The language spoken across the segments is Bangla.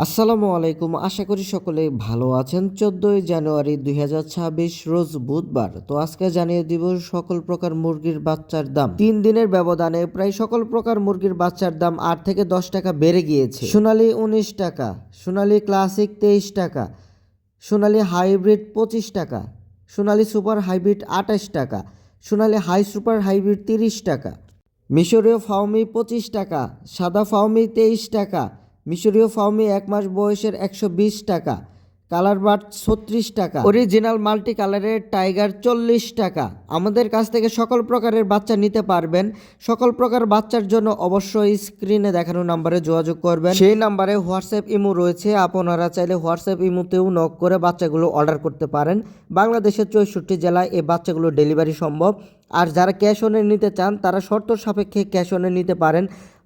আসসালামু আলাইকুম, আশা করি সকলে ভালো আছেন। 14 জানুয়ারি 2026 রোজ বুধবার। তো আজকে জানিয়ে দিব সকল প্রকার মুরগির বাচ্চার দাম। 3 দিনের ব্যবধানে প্রায় সকল প্রকার মুরগির বাচ্চার দাম 8 থেকে 10 টাকা বেড়ে গিয়েছে। সোনালী 19 টাকা, সোনালী ক্লাসিক 23 টাকা, সোনালী হাইব্রিড 25 টাকা, সোনালী সুপার হাইব্রিড 28 টাকা, সোনালী হাই সুপার হাইব্রিড 30 টাকা, মিশরীয় ফাউমি 25 টাকা, সাদা ফাউমি 23 টাকা, মিশরীয় ফাউমি 1 মাস বয়সের 120 টাকা, কালার বার্ড 36 টাকা, অরিজিনাল মাল্টি কালারের টাইগার 40 টাকা। আমাদের কাছ থেকে সকল প্রকারের বাচ্চা নিতে পারবেন। সকল প্রকার বাচ্চার জন্য অবশ্যই স্ক্রিনে দেখানো নাম্বারে যোগাযোগ করবেন। সেই নাম্বারে হোয়াটসঅ্যাপ ইমো রয়েছে, আপনারা চাইলে হোয়াটসঅ্যাপ ইমোতেও নক করে বাচ্চাগুলো অর্ডার করতে পারেন। বাংলাদেশের 64 জেলায় এই বাচ্চাগুলো ডেলিভারি সম্ভব। আর যারা ক্যাশ অনে নিতে চান তারা শর্ত সাপেক্ষে ক্যাশ অনে নিতে পারেন।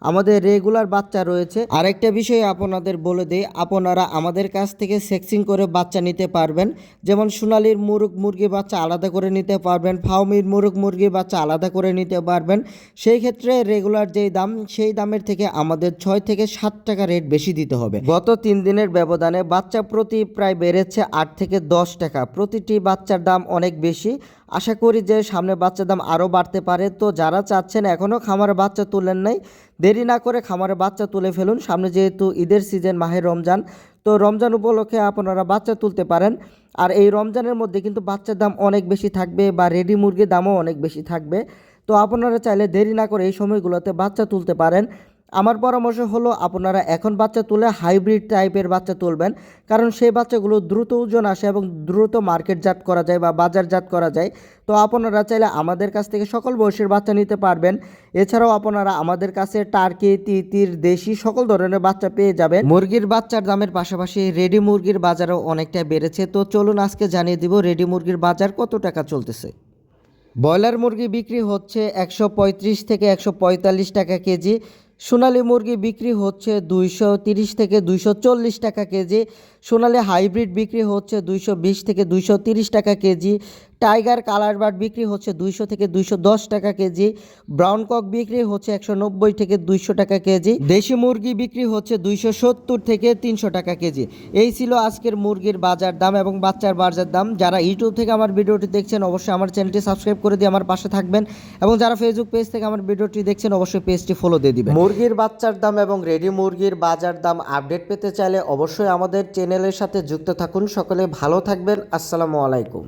আমাদের রেগুলার বাচ্চা রয়েছে। আরেকটা বিষয় আপনাদের বলে দিই, আপনারা আমাদের কাছ থেকে সেক্সিং করে বাচ্চা নিতে পারবেন। যেমন সোনালীর মুরগি বাচ্চা আলাদা করে নিতে পারবেন, ফাউমির মুরগি বাচ্চা আলাদা করে নিতে পারবেন। সেই ক্ষেত্রে রেগুলার যেই দাম সেই দামের থেকে আমাদের 6 থেকে 7 টাকা রেট বেশি দিতে হবে। গত 3 দিনের ব্যবধানে বাচ্চা প্রতি প্রায় বেড়েছে 8 থেকে 10 টাকা। প্রতিটি বাচ্চার দাম অনেক বেশি। আশা করি যে সামনে বাচ্চার দাম আরও বাড়তে পারে। তো যারা চাচ্ছেন এখনও খামারে বাচ্চা তুলেন নাই, দেরি না করে খামারে বাচ্চা তুলে ফেলুন। সামনে যেহেতু ঈদের সিজন, মাহে রমজান, তো রমজান উপলক্ষে আপনারা বাচ্চা তুলতে পারেন। আর এই রমজানের মধ্যে কিন্তু বাচ্চার দাম অনেক বেশি থাকবে বা রেডি মুরগির দামও অনেক বেশি থাকবে। তো আপনারা চাইলে দেরি না করে এই সময়গুলোতে বাচ্চা তুলতে পারেন। আমার পরামর্শ হলো আপনারা এখন বাচ্চা তুলে হাইব্রিড টাইপের বাচ্চা তুলবেন, কারণ সেই বাচ্চাগুলো দ্রুত ওজন আসে এবং দ্রুত মার্কেটজাত করা যায় বা বাজারজাত করা যায়। তো আপনারা চাইলে আমাদের কাছ থেকে সকল বয়সের বাচ্চা নিতে পারবেন। এছাড়াও আপনারা আমাদের কাছে টার্কি, তিতির, দেশি সকল ধরনের বাচ্চা পেয়ে যাবেন। মুরগির বাচ্চার দামের পাশাপাশি রেডি মুরগির বাজারও অনেকটা বেড়েছে। তো চলুন আজকে জানিয়ে দিব রেডি মুরগির বাজার কত টাকা চলতেছে। ব্রয়লার মুরগি বিক্রি হচ্ছে 135 থেকে 145 টাকা কেজি। সোনালী মুরগি বিক্রি হচ্ছে 230 থেকে 240 টাকা কেজি। সোনালী হাইব্রিড বিক্রি হচ্ছে 220 থেকে 230 টাকা কেজি। টাইগার কালার বার্ড বিক্রি হচ্ছে 200 থেকে 210 টাকা কেজি। ব্রাউন কক বিক্রি হচ্ছে 190 থেকে 200 টাকা কেজি। দেশি মুরগি বিক্রি হচ্ছে 270 থেকে 300 টাকা কেজি। এই ছিল আজকের মুরগির বাজার দাম এবং বাচ্চার বাজার দাম। যারা ইউটিউব থেকে আমার ভিডিওটি দেখছেন অবশ্যই আমার চ্যানেলটি সাবস্ক্রাইব করে দিয়ে আমার পাশে থাকবেন, এবং যারা ফেসবুক পেজ থেকে আমার ভিডিওটি দেখছেন অবশ্যই পেজটি ফলো দিয়ে দিবেন। মুরগির বাচ্চার দাম এবং রেডি মুরগির বাজার দাম আপডেট পেতে চাইলে অবশ্যই আমাদের চ্যানেলের সাথে যুক্ত থাকুন। সকলে ভালো থাকবেন। আসসালামু আলাইকুম।